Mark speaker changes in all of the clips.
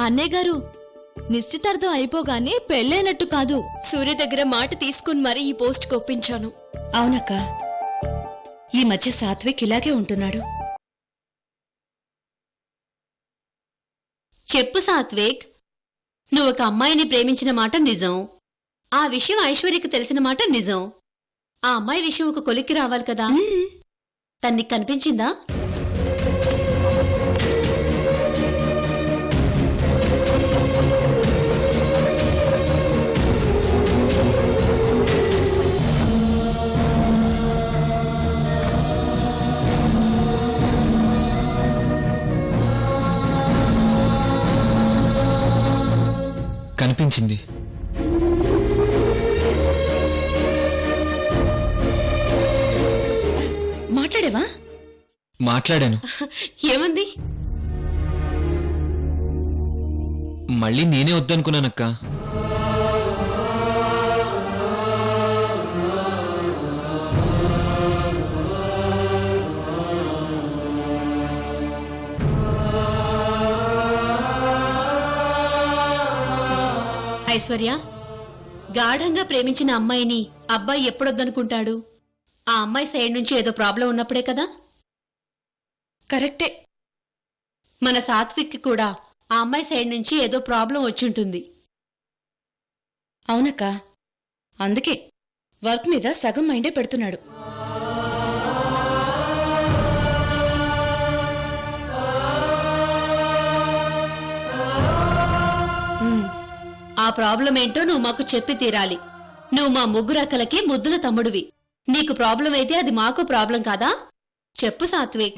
Speaker 1: అన్నయ్య గారు, నిశ్చితార్థం అయిపోగానే పెళ్ళైనట్టు కాదు.
Speaker 2: సూర్య దగ్గర మాట తీసుకుని మరీ ఈ పోస్ట్ ఒప్పించాను.
Speaker 3: అవునక్క, ఈ మధ్య సాత్విక్ ఇలాగే ఉంటున్నాడు.
Speaker 4: చెప్పు సాత్విక్, నువ్వు ఒక అమ్మాయిని ప్రేమించిన మాట నిజం. ఆ విషయం ఐశ్వర్యకి తెలిసిన మాట నిజం. ఆ అమ్మాయి విషయం ఒక కొలిక్కి రావాలి కదా. తనకి కనిపించిందా?
Speaker 5: కనిపించింది.
Speaker 3: మాట్లాడేవా?
Speaker 5: మాట్లాడాను.
Speaker 4: ఏమంది?
Speaker 5: మళ్ళీ నేనే వద్దనుకున్నానక్క.
Speaker 4: ఐశ్వర్య, గాఢంగా ప్రేమించిన అమ్మాయిని అబ్బాయి ఎప్పుడొద్దనుకుంటాడు? ఆ అమ్మాయి సైడ్ నుంచి ఏదో ప్రాబ్లం ఉన్నప్పుడే కదా.
Speaker 3: కరెక్టే.
Speaker 4: మన సాత్విక్ కూడా ఆ అమ్మాయి సైడ్ నుంచి ఏదో ప్రాబ్లం వచ్చుంటుంది.
Speaker 3: అవునక్క, అందుకే వర్క్ మీద సగం మైండే పెడుతున్నాడు.
Speaker 4: ఆ ప్రాబ్లం ఏంటో నువ్వు మాకు చెప్పి తీరాలి. నువ్వు మా ముగ్గురు అక్కలకి ముద్దుల తమ్ముడివి. నీకు ప్రాబ్లం అయితే అది మాకు ప్రాబ్లం కాదా? చెప్పు సాత్విక్.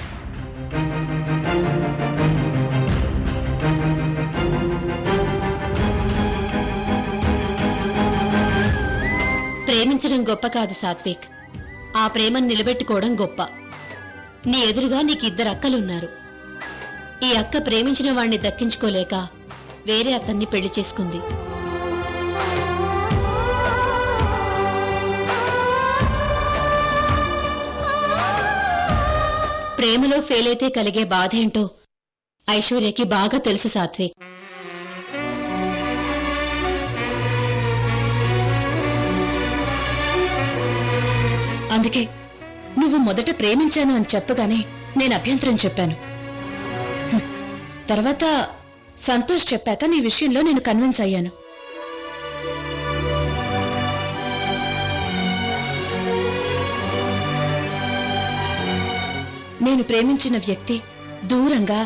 Speaker 4: ప్రేమించడం గొప్ప కాదు సాత్విక్, ఆ ప్రేమను నిలబెట్టుకోవడం గొప్ప. నీ ఎదురుగా నీకు 2 అక్కలున్నారు. ఈ అక్క ప్రేమించిన వాణ్ణి దక్కించుకోలేక వేరే అతన్ని పెళ్లి చేసుకుంది. ప్రేమలో ఫెయిల్ అయితే కలిగే బాధేంటో ఐశ్వర్యకి బాగా తెలుసు సాత్విక్.
Speaker 3: అందుకే నువ్వు మొదట ప్రేమించాను అని చెప్పగానే నేను అభ్యంతరం చెప్పాను. తర్వాత సంతోష్ చెప్పాక నీ విషయంలో నేను కన్విన్స్ అయ్యాను. నేను ప్రేమించిన వ్యక్తి దూరంగా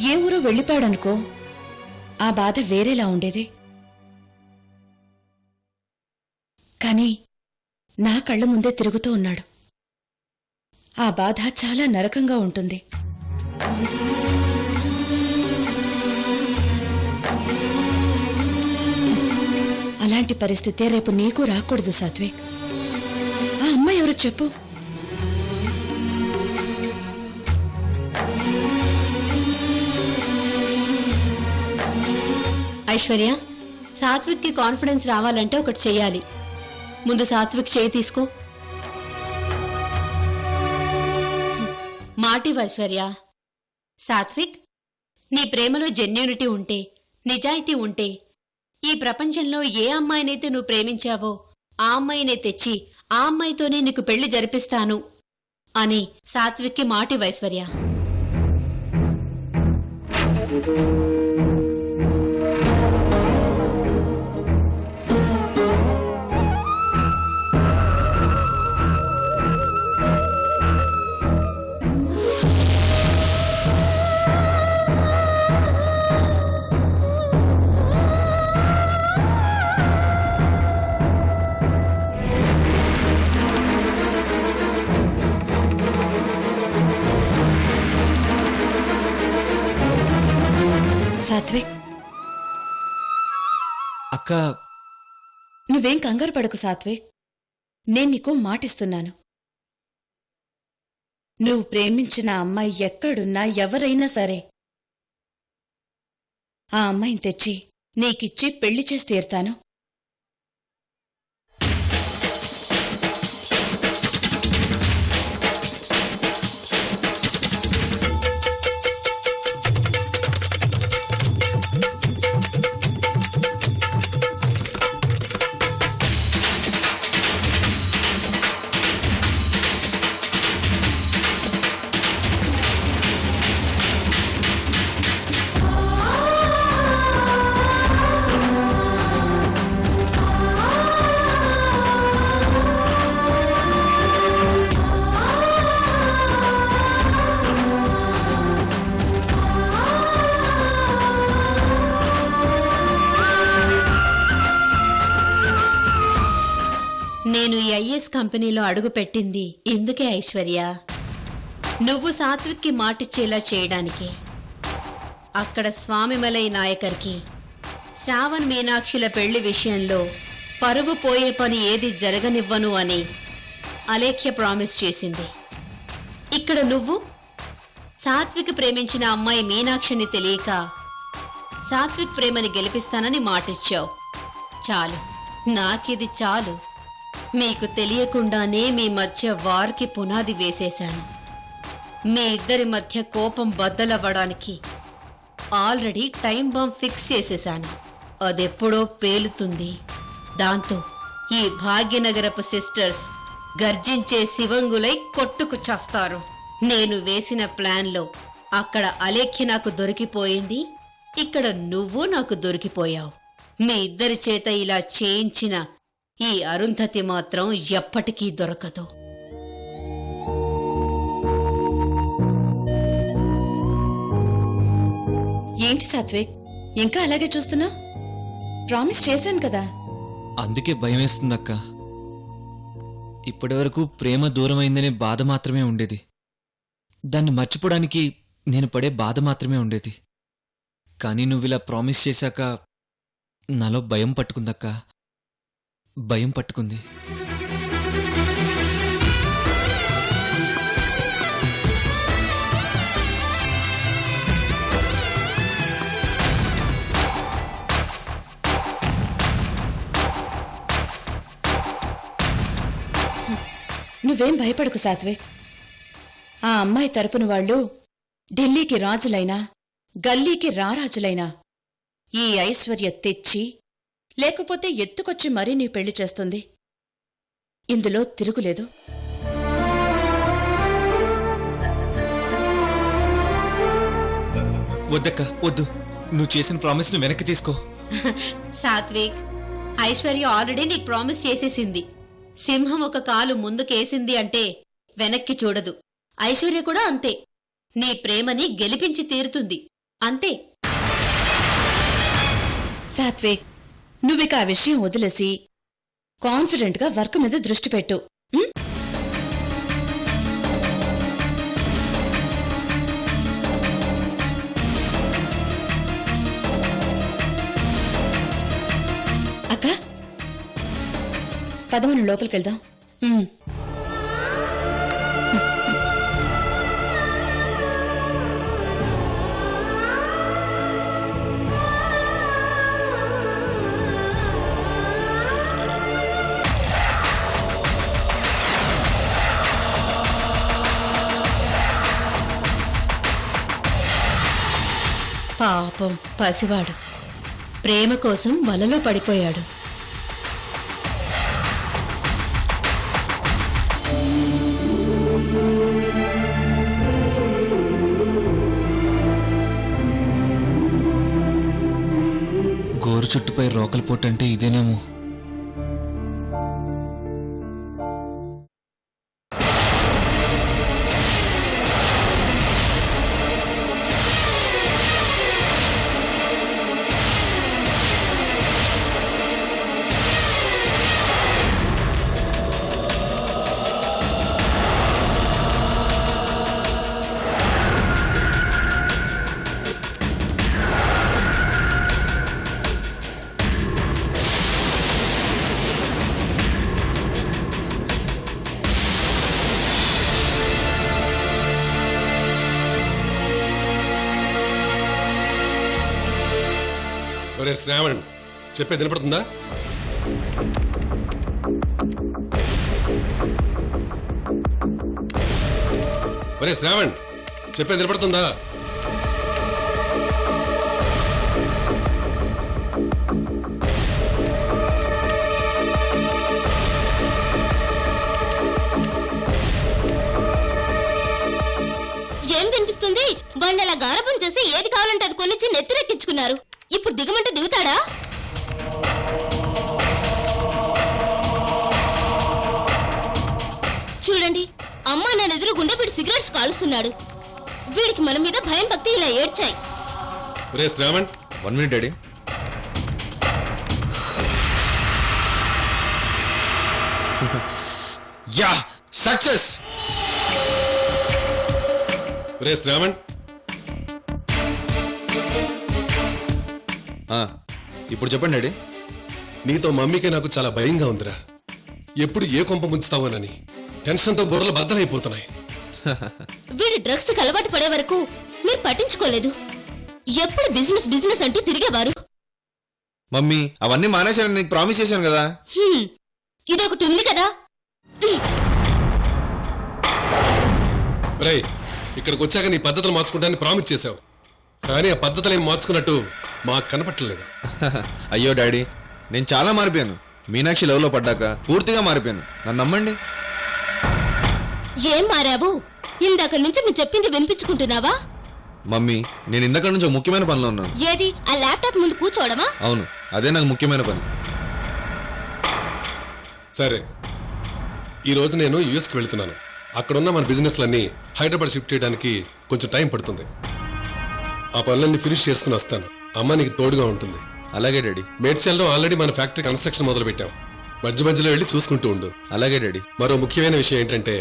Speaker 3: ఏ ఊరో వెళ్ళిపోయాడనుకో, ఆ బాధ వేరేలా ఉండేది. కానీ నా కళ్ళ ముందే తిరుగుతూ ఉన్నాడు. ఆ బాధ చాలా నరకంగా ఉంటుంది. అలాంటి పరిస్థితే రేపు నీకు రాకూడదు సాత్విక్. ఆ అమ్మాయి ఎవరో చెప్పు.
Speaker 4: ఐశ్వర్య, సాత్విక్ కి కాన్ఫిడెన్స్ రావాలంటే ఒకటి చెయ్యాలి. ముందు సాత్విక్ చేయి తీసుకో. మాటివ్ ఐశ్వర్య. సాత్విక్, నీ ప్రేమలో జెన్యూనిటీ ఉంటే, నిజాయితీ ఉంటే, ఈ ప్రపంచంలో ఏ అమ్మాయినైతే నువ్వు ప్రేమించావో ఆ అమ్మాయినే తెచ్చి ఆ అమ్మాయితోనే నీకు పెళ్లి జరిపిస్తాను అని సాత్విక్కి మాటివ్ ఐశ్వర్య.
Speaker 3: సాత్విక్,
Speaker 5: అక్క,
Speaker 3: నువ్వేం కంగారు పడకు సాత్విక్. నేను నీకు మాటిస్తున్నాను. నువ్వు ప్రేమించిన అమ్మాయి ఎక్కడున్నా ఎవరైనా సరే ఆ అమ్మాయిని తెచ్చి నీకిచ్చి పెళ్లి చేసి తీరుతాను.
Speaker 4: కంపెనీలో అడుగు పెట్టింది ఇందుకే ఐశ్వర్య. నువ్వు సాత్విక్కి మాటిచ్చేలా చేయడానికి. అక్కడ స్వామిమలై నాయకర్కి శ్రావణ్ మీనాక్షిల పెళ్లి విషయంలో పరువు పోయే పని ఏది జరగనివ్వను అని అలేఖ్య ప్రామిస్ చేసింది. ఇక్కడ నువ్వు సాత్విక్ ప్రేమించిన అమ్మాయి మీనాక్షిని తెలియక సాత్విక్ ప్రేమని గెలిపిస్తానని మాటిచ్చావు. చాలు, నాకిది చాలు. మీకు తెలియకుండానే మీ మధ్య వార్కి పునాది వేసేశాను. మీ ఇద్దరి మధ్య కోపం బద్దలవ్వడానికి ఆల్రెడీ టైం బాంబ్ ఫిక్స్ చేసేశాను. అదెప్పుడో పేలుతుంది. దాంతో ఈ భాగ్యనగరపు సిస్టర్స్ గర్జించే శివంగులై కొట్టుకు చస్తారు. నేను వేసిన ప్లాన్లో అక్కడ అలేఖ్య నాకు దొరికిపోయింది, ఇక్కడ నువ్వు నాకు దొరికిపోయావు. మీ ఇద్దరి చేత ఇలా చేయించిన ఈ అరుంధతి మాత్రం ఎప్పటికీ దొరకదు.
Speaker 3: ఏంటి సాత్విక్, ఇంకా అలాగే చూస్తున్నా? ప్రామిస్ చేశాను కదా.
Speaker 5: అందుకే భయం వేస్తుందక్క. ఇప్పటివరకు ప్రేమ దూరమైందనే బాధ మాత్రమే ఉండేది. దాన్ని మర్చిపోవడానికి నేను పడే బాధ మాత్రమే ఉండేది. కానీ నువ్విలా ప్రామిస్ చేశాక నాలో భయం పట్టుకుందక్క. భయం పట్టుకుంది.
Speaker 3: నువ్వేం భయపడకు సాత్విక్. ఆ అమ్మాయి తరపున వాళ్ళు ఢిల్లీకి రాజులైనా గల్లీకి రారాజులైనా ఈ ఐశ్వర్య తెచ్చి లేకపోతే ఎత్తుకొచ్చి మరీ నీ పెళ్లి చేస్తుంది. ఇందులో తిరుగులేదు.
Speaker 5: వద్దక్క, వద్దు. నువ్వు చేసిన ప్రామిస్ ను వెనక్కి తీసుకో.
Speaker 4: సాత్విక్, ఐశ్వర్య ఆల్రెడీ నీకు ప్రామిస్ చేసేసింది. సింహం ఒక కాలు ముందుకేసింది అంటే వెనక్కి చూడదు. ఐశ్వర్య కూడా అంతే. నీ ప్రేమని గెలిపించి తీరుతుంది, అంతే.
Speaker 3: సాత్విక్, నువ్విక ఆ విషయం వదిలేసి కాన్ఫిడెంట్గా వర్క్ మీద దృష్టి పెట్టు. ఉం? అక్క, పదమను లోపలికెళ్దాం.
Speaker 4: ఉమ్. పాపం పసివాడు ప్రేమ కోసం వలలో పడిపోయాడు.
Speaker 5: గోరు చుట్టుపై రోకల పోటు అంటే ఇదేనేమో.
Speaker 6: ఒరే శ్రావణ్, చెప్పేది వినపడుతుందా? ఒరే శ్రావణ్, చెప్పేది వినపడుతుందా?
Speaker 2: ఏం వినిపిస్తుంది? వాళ్ళు అలా గారపం చేసి ఏది కావాలంటే అది కొనిచ్చి నెత్తిరెక్కించుకున్నారు. ఇప్పుడు దిగమంటే దిగుతాడా? చూడండి, అమ్మా నన్ను ఎదురు గుండెపీడి సిగరెట్స్ కాలుస్తున్నాడు. వీడికి మన మీద భయం భక్తి ఇలా ఏడ్చాయి.
Speaker 6: ఒరే Shravan,
Speaker 7: 1 minute daddy. Yeah success.
Speaker 6: ఒరే శ్రావణ్,
Speaker 7: ఇప్పుడు చెప్పండి డాడీ.
Speaker 6: నీతో మమ్మీకి నాకు చాలా భయంగా ఉందిరా. ఎప్పుడు ఏ కొంప ముంచుతావోనని టెన్షన్తో బుర్రలు బద్దలైపోతున్నాయి.
Speaker 2: వీడు డ్రగ్స్ కి అలవాటు పడే వరకు మీరు పట్టించుకోలేదు. ఎప్పుడు బిజినెస్ బిజినెస్ అంటూ తిరిగేవారు.
Speaker 7: మమ్మీ అవన్నీ మానేశానని నీకు ప్రామిస్ చేశాను కదా.
Speaker 2: ఇదొకటి ఉంది కదా.
Speaker 6: రేయ్, ఇక్కడికి వచ్చాక నీ పద్ధతులు మార్చుకుంటానని ప్రామిస్ చేశావు, కానీ ఆ పద్ధతులు ఏం మార్చుకున్నట్టు మాకు కనపట్టలేదు.
Speaker 7: అయ్యో డాడీ, నేను చాలా మారిపోయాను. మీనాక్షి లవ్లో పడ్డాక పూర్తిగా మారిపోయాను. నన్ను నమ్మండి.
Speaker 2: ఏం మారావు? ఇందాక నుంచి మీరు చెప్పింది వినిపించుకుంటున్నావా?
Speaker 7: మమ్మీ, నేను ఇందాక నుంచి ఒక ముఖ్యమైన పనిలో ఉన్నాను.
Speaker 2: ఏది? ఆ ల్యాప్టాప్ ముందు కూర్చోవడమా?
Speaker 7: అవును, అదే నాకు ముఖ్యమైన పని.
Speaker 6: సరే, ఈరోజు నేను యుఎస్కి వెళ్తున్నాను. అక్కడున్న మన బిజినెస్లన్నీ హైదరాబాద్ షిఫ్ట్ చేయడానికి కొంచెం టైం పడుతుంది. ఆ పనులన్నీ ఫినిష్ చేసుకుని వస్తాను. అమ్మ నీకు తోడుగా ఉంటుంది.
Speaker 7: అలాగే డాడీ.
Speaker 6: మేడ్చల్లో ఆల్రెడీ మన ఫ్యాక్టరీ కన్స్ట్రక్షన్ మొదలు పెట్టాం. మధ్య మధ్యలో వెళ్ళి చూసుకుంటూ ఉండు.
Speaker 7: అలాగే డాడీ.
Speaker 6: మరో ముఖ్యమైన విషయం ఏంటంటే,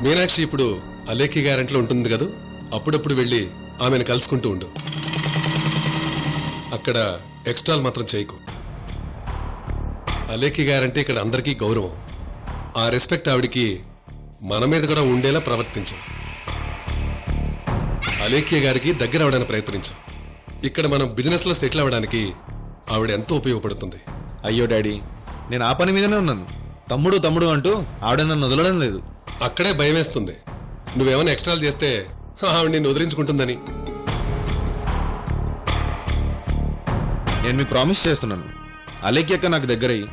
Speaker 6: మీనాక్షి ఇప్పుడు అలేఖి గారింట్లో ఉంటుంది కదా, అప్పుడప్పుడు వెళ్ళి ఆమెను కలుసుకుంటూ ఉండు. అక్కడ ఎక్స్ట్రాలు మాత్రం చేయకు. అలేఖి గారంటే ఇక్కడ అందరికీ గౌరవం. ఆ రెస్పెక్ట్ ఆవిడికి మన మీద కూడా ఉండేలా ప్రవర్తించు. అలేఖ్య గారికి దగ్గర అవడానికి ప్రయత్నించు. ఇక్కడ మనం బిజినెస్ లో సెటిల్ అవ్వడానికి ఆవిడ ఎంతో ఉపయోగపడుతుంది.
Speaker 7: అయ్యో డాడీ, నేను ఆ పని మీదనే ఉన్నాను. తమ్ముడు తమ్ముడు అంటూ ఆవిడ నన్ను వదలడం లేదు.
Speaker 6: అక్కడే భయం వేస్తుంది, నువ్వేమైనా ఎక్స్ట్రాలు చేస్తే ఆవిడ నిన్ను వదిలించుకుంటుందని.
Speaker 7: నేను మీకు ప్రామిస్ చేస్తున్నాను, అలేఖ్యక్క నాకు దగ్గరయ్యి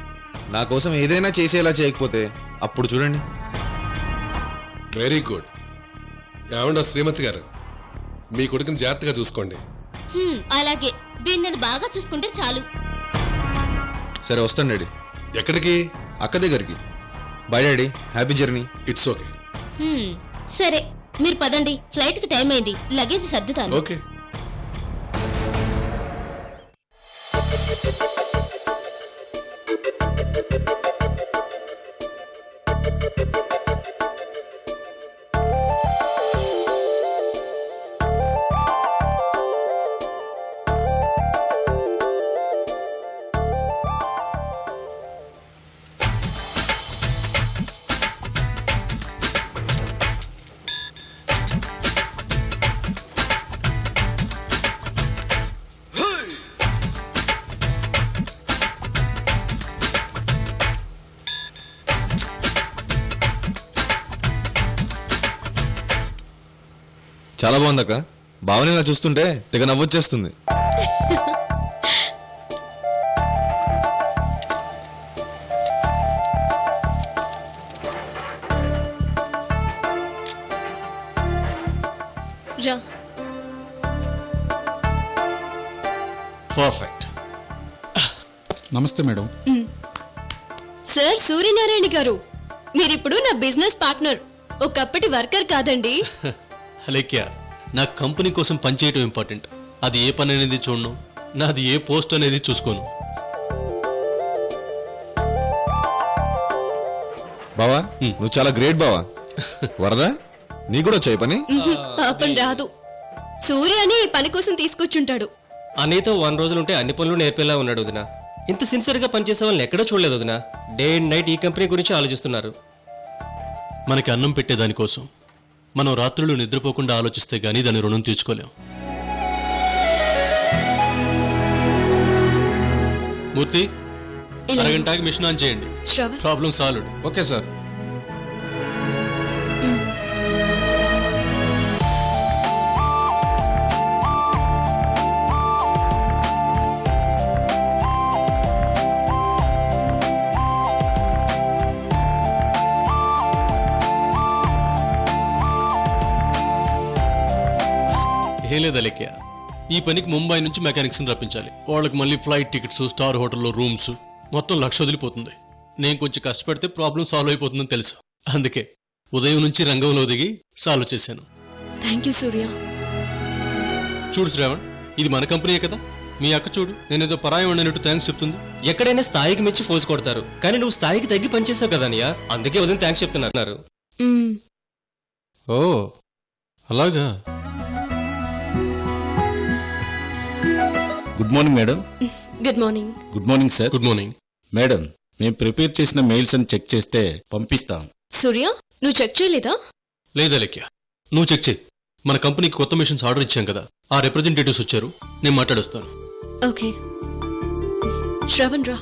Speaker 7: నా కోసం ఏదైనా చేసేలా చేయకపోతే అప్పుడు చూడండి.
Speaker 6: Very good. ఏమండో శ్రీమతి గారు, మీ కొడుకుని జాగ్రత్తగా చూసుకోండి.
Speaker 2: అలాగే. వీణ్ణను బాగా చూసుకుంటే చాలు.
Speaker 7: సరే, వస్తాను డాడీ.
Speaker 6: ఎక్కడికి?
Speaker 7: అక్క దగ్గరికి. Bye daddy, happy journey.
Speaker 6: It's okay.
Speaker 2: సరే, మీరు పదండి. ఫ్లైట్ కి టైం అయింది. లగేజ్ సర్దుతాను.
Speaker 6: ఓకే.
Speaker 7: చాలా బాగుందక్క. భావన ఇలా చూస్తుంటే తెగ నవ్వొచ్చేస్తుంది.
Speaker 2: రా.
Speaker 8: పర్ఫెక్ట్. నమస్తే మేడం.
Speaker 1: సార్ సూర్యనారాయణ గారు, మీరిప్పుడు నా బిజినెస్ పార్ట్నర్, ఒకప్పటి వర్కర్ కాదండి.
Speaker 8: అలేఖ్య, నా కంపెనీ కోసం పనిచేయటం ఇంపార్టెంట్. అది ఏ పని అనేది చూడను, నాది ఏ పోస్ట్ అనేది చూసుకోను.
Speaker 7: బావా, నువ్వు చాలా గ్రేట్ బావా. వరదా, నీ కూడా వచ్చాయి పని?
Speaker 1: పాపం రాదు. సూర్య అని ఈ పని కోసం తీసుకొచ్చుంటాడు.
Speaker 9: అనేతో 1 రోజులుంటే అన్ని పనులు నేర్పేలా ఉన్నాడు వదినా. ఇంత సిన్సియర్గా పనిచేసే వాళ్ళని ఎక్కడో చూడలేదు వదినా. డే అండ్ నైట్ ఈ కంపెనీ గురించి ఆలోచిస్తున్నారు.
Speaker 8: మనకి అన్నం పెట్టే దానికోసం మనం రాత్రులు నిద్రపోకుండా ఆలోచిస్తే గానీ దాని రుణం తీర్చుకోలేం. మూర్తి, అరగంటకి మిషన్ ఆన్ చేయండి.
Speaker 1: Shravan,
Speaker 8: problem solved.
Speaker 6: Okay sir.
Speaker 8: ఏం లేదు అలేఖ్య, ఈ పనికి ముంబై నుంచి మెకానిక్స్ రప్పించాలి. వాళ్ళకి మళ్ళీ ఫ్లైట్ టికెట్స్, స్టార్ హోటల్లో రూమ్స్, మొత్తం 1,00,000 వదిలిపోతుంది. నేను కొంచెం కష్టపడితే ప్రాబ్లం సాల్వ్ అయిపోతుందని తెలుసు. అందుకే ఉదయం నుంచి రంగంలో దిగి సాల్వ్ చేశాను.
Speaker 1: థ్యాంక్ యూ సూర్య.
Speaker 8: చూడు శ్రావణ్, ఇది మన కంపెనీయే కదా, మీ అక్క చూడు నేనేదో పరాయి ఉండనట్టు థ్యాంక్స్ చెప్తుంది.
Speaker 9: ఎక్కడైనా స్థాయికి మెచ్చి ఫోర్స్ కొడతారు, కానీ నువ్వు స్థాయికి తగ్గి పనిచేసావు కదా అనియా, అందుకే వదిన థ్యాంక్స్ చెప్తున్నారు.
Speaker 8: ఓ అలాగా.
Speaker 10: Good morning madam.
Speaker 2: Good morning.
Speaker 10: Good morning sir.
Speaker 8: Good morning
Speaker 10: madam, మేము ప్రిపేర్ చేసిన మెయిల్స్ అని చెక్ చేస్తే పంపిస్తాం.
Speaker 2: సూర్య, నువ్వు చెక్ చేయలేదా?
Speaker 8: లేదా లెక్య, నువ్వు చెక్ చేయి. మన కంపెనీకి కొత్త మిషన్స్ ఆర్డర్ ఇచ్చాం కదా, ఆ రిప్రజెంటేటివ్స్ వచ్చారు, నేను మాట్లాడొస్తాను.
Speaker 2: ఓకే. శ్రవణ్ రా.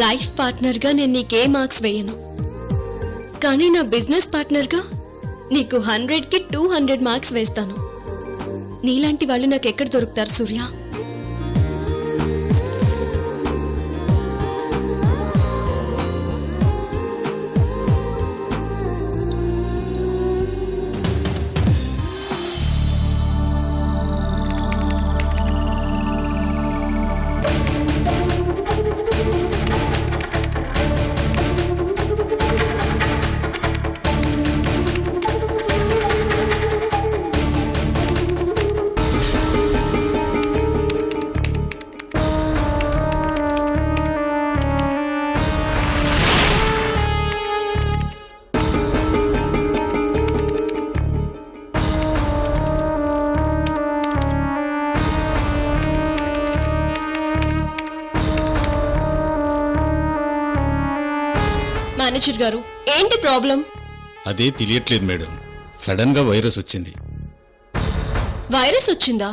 Speaker 2: లైఫ్ పార్ట్నర్గా నేను నీకే మార్క్స్ వేయను, కానీ నా బిజినెస్ పార్ట్నర్గా నీకు 100కి 200 మార్క్స్ వేస్తాను. నీలాంటి వాళ్ళు నాకు ఎక్కడ దొరుకుతారు సూర్య? మేనేజర్ గారు, ఏంటి ప్రాబ్లం?
Speaker 10: అదే తెలియట్లేదు మేడం. సడన్ గా వైరస్ వచ్చింది.
Speaker 2: వైరస్ వచ్చిందా?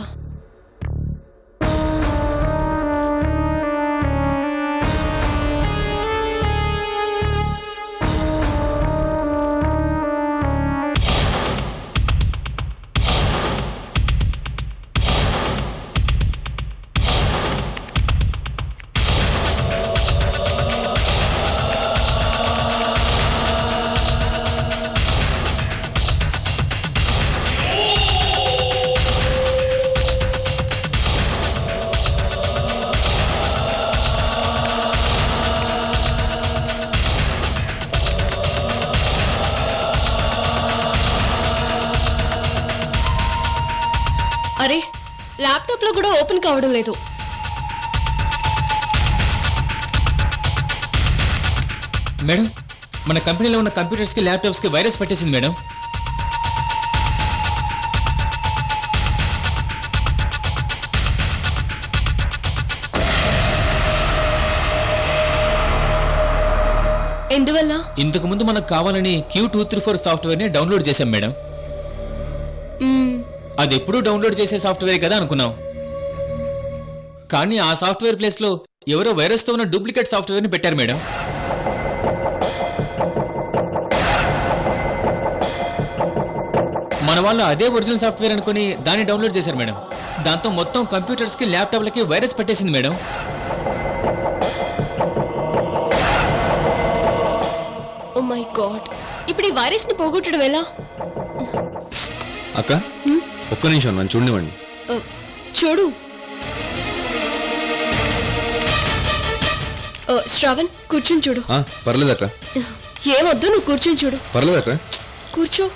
Speaker 2: అరే, ల్యాప్టాప్ లో కూడా ఓపెన్ కావడం లేదు.
Speaker 11: మేడం, మన కంపెనీలో ఉన్న కంప్యూటర్స్ కి ల్యాప్టాప్స్ కి వైరస్ పట్టేసింది మేడం.
Speaker 2: ఎందువల్ల?
Speaker 11: ఇంతకు ముందు మనకు కావాలని Q234 సాఫ్ట్వేర్ ని డౌన్లోడ్ చేశాం మేడం. అది ఎప్పుడూ డౌన్లోడ్ చేసే సాఫ్ట్వేర్ కదా అనుకున్నాం, కానీ ఆ సాఫ్ట్వేర్ ప్లేస్ లో ఎవరో వైరస్ తో ఉన్న డూప్లికేట్ సాఫ్ట్వేర్ ని పెట్టారు మేడం. మన వాళ్ళు అదే ఒరిజినల్ సాఫ్ట్వేర్ అనుకుని దాన్ని డౌన్లోడ్ చేశారు మేడం. దాంతో మొత్తం కంప్యూటర్స్ కి ల్యాప్టాప్లకి వైరస్ పట్టేసింది మేడం.
Speaker 2: ఓ మై గాడ్, ఇప్పుడు ఈ వైరస్ ని పోగొట్టడం ఎలా?
Speaker 7: అక్క ఒక్క నిమిషం నన్ను చూడనివ్వండి.
Speaker 2: చూడు. శ్రావణ్, కూర్చొని చూడు.
Speaker 7: పర్లేదక్క.
Speaker 2: ఏమొద్దు, నువ్వు కూర్చొని చూడు.
Speaker 7: పర్లేదక్క,
Speaker 2: కూర్చో.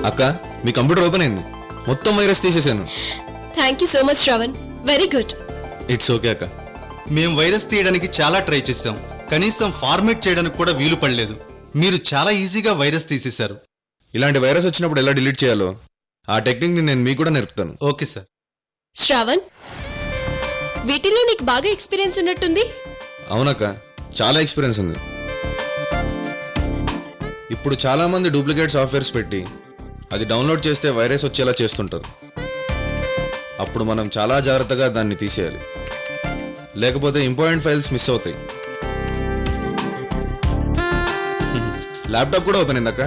Speaker 7: అక్క మీ కంప్యూటర్ ఓపెన్ అయింది. మొత్తం వైరస్ తీసేశాను.
Speaker 2: Thank you so much Shravan, very good.
Speaker 7: It's okay అక్క.
Speaker 12: మేం వైరస్ తీయడానికి చాలా ట్రై చేశాం, కనీసం ఫార్మేట్ చేయడానికి కూడా వీలు పడలేదు. మీరు చాలా ఈజీగా వైరస్ తీసేశారు.
Speaker 7: ఇలాంటి వైరస్ వచ్చినప్పుడు ఎలా డిలీట్ చేయాలో ఆ టెక్నిక్ని నేను మీకు కూడా నేర్పుతాను.
Speaker 12: Okay sir.
Speaker 2: శ్రవణ్, వీటిలో నీకు బాగా ఎక్స్పీరియన్స్ ఉన్నట్టుంది.
Speaker 7: అవునక్క, చాలా ఎక్స్పీరియన్స్ ఉంది. ఇప్పుడు చాలా మంది డూప్లికేట్ సాఫ్ట్వేర్స్ పెట్టి అది డౌన్లోడ్ చేస్తే వైరస్ వచ్చేలా చేస్తుంటారు. అప్పుడు మనం చాలా జాగ్రత్తగా దాన్ని తీసేయాలి, లేకపోతే ఇంపార్టెంట్ ఫైల్స్ మిస్ అవుతాయి. ల్యాప్టాప్ కూడా ఓపెన్ అయిందక్క.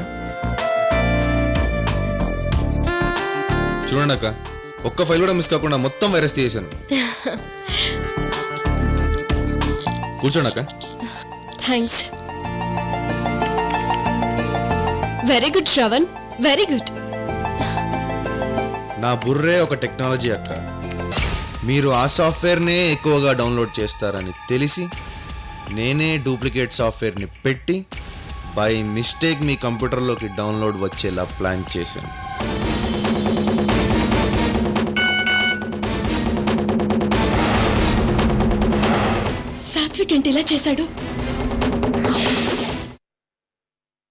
Speaker 7: చూడండి అక్క, ఒక్క ఫైల్ కూడా మిస్ కాకుండా మొత్తం వైరస్ తీసేశాను. కూర్చోండి అక్క.
Speaker 2: Thanks. Very good Shravan, very good.
Speaker 7: నా బుర్రే ఒక టెక్నాలజీ అక్క. మీరు ఆ సాఫ్ట్వేర్నే ఎక్కువగా డౌన్లోడ్ చేస్తారని తెలిసి నేనే డూప్లికేట్ సాఫ్ట్వేర్ని పెట్టి బై మిస్టేక్ మీ కంప్యూటర్లోకి డౌన్లోడ్ వచ్చేలా ప్లాన్ చేశాను.
Speaker 3: సాత్విక్ ఏంటి ఇలా చేశాడు?